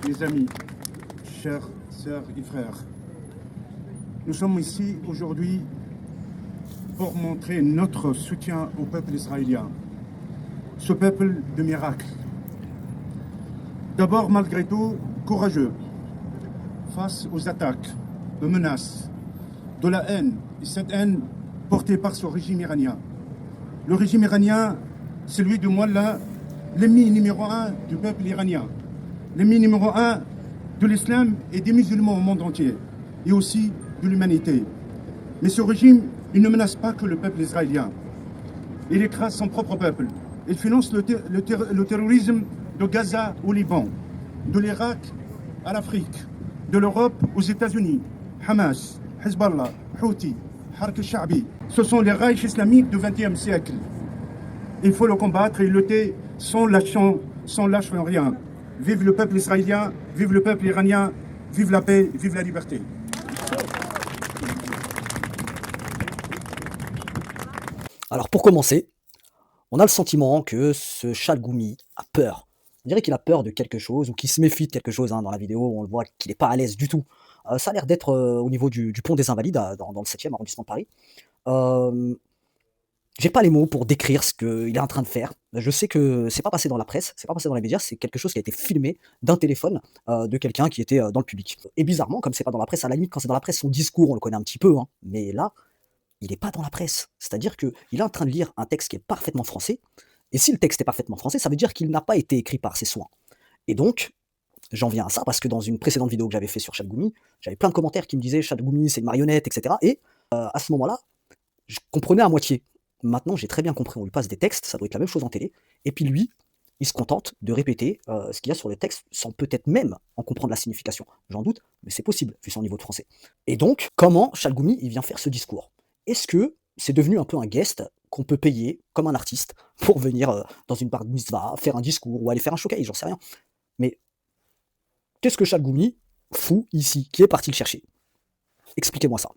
mes amis, chères sœurs et frères, nous sommes ici aujourd'hui pour montrer notre soutien au peuple israélien, ce peuple de miracles. D'abord, malgré tout, courageux face aux attaques, aux menaces, de la haine, et cette haine portée par ce régime iranien. Le régime iranien, celui de Mollah, l'ennemi numéro un du peuple iranien, l'ennemi numéro un de l'islam et des musulmans au monde entier, et aussi de l'humanité. Mais ce régime, il ne menace pas que le peuple israélien. Il écrase son propre peuple. Il finance le terrorisme de Gaza au Liban, de l'Irak à l'Afrique, de l'Europe aux États-Unis. Hamas, Hezbollah, Houthi, Hark al-Sha'bi. Ce sont les raïs islamiques du XXe siècle. Il faut le combattre et lutter sans lâcher rien. Vive le peuple israélien, vive le peuple iranien, vive la paix, vive la liberté. Alors pour commencer, on a le sentiment que ce Chalgoumi a peur. On dirait qu'il a peur de quelque chose ou qu'il se méfie de quelque chose. Dans la vidéo, on le voit qu'il n'est pas à l'aise du tout. Ça a l'air d'être au niveau du pont des Invalides, dans le 7e arrondissement de Paris. J'ai pas les mots pour décrire ce qu'il est en train de faire. Je sais que c'est pas passé dans la presse, c'est pas passé dans les médias, c'est quelque chose qui a été filmé d'un téléphone de quelqu'un qui était dans le public. Et bizarrement, comme c'est pas dans la presse, à la limite, quand c'est dans la presse, son discours, on le connaît un petit peu, hein, mais là, il n'est pas dans la presse. C'est-à-dire qu'il est en train de lire un texte qui est parfaitement français, et si le texte est parfaitement français, ça veut dire qu'il n'a pas été écrit par ses soins. Et donc, j'en viens à ça parce que dans une précédente vidéo que j'avais fait sur Chalgoumi, j'avais plein de commentaires qui me disaient Chalgoumi c'est une marionnette, etc. Et à ce moment-là, je comprenais à moitié. Maintenant, j'ai très bien compris, on lui passe des textes, ça doit être la même chose en télé, et puis lui, il se contente de répéter ce qu'il y a sur le texte, sans peut-être même en comprendre la signification. J'en doute, mais c'est possible, vu son niveau de français. Et donc, comment Chalgoumi, il vient faire ce discours? Est-ce que c'est devenu un peu un guest qu'on peut payer, comme un artiste, pour venir dans une bar mitzvah, faire un discours, ou aller faire un showcase, j'en sais rien. Mais qu'est-ce que Chalgoumi fout ici? Qui est parti le chercher? Expliquez-moi ça.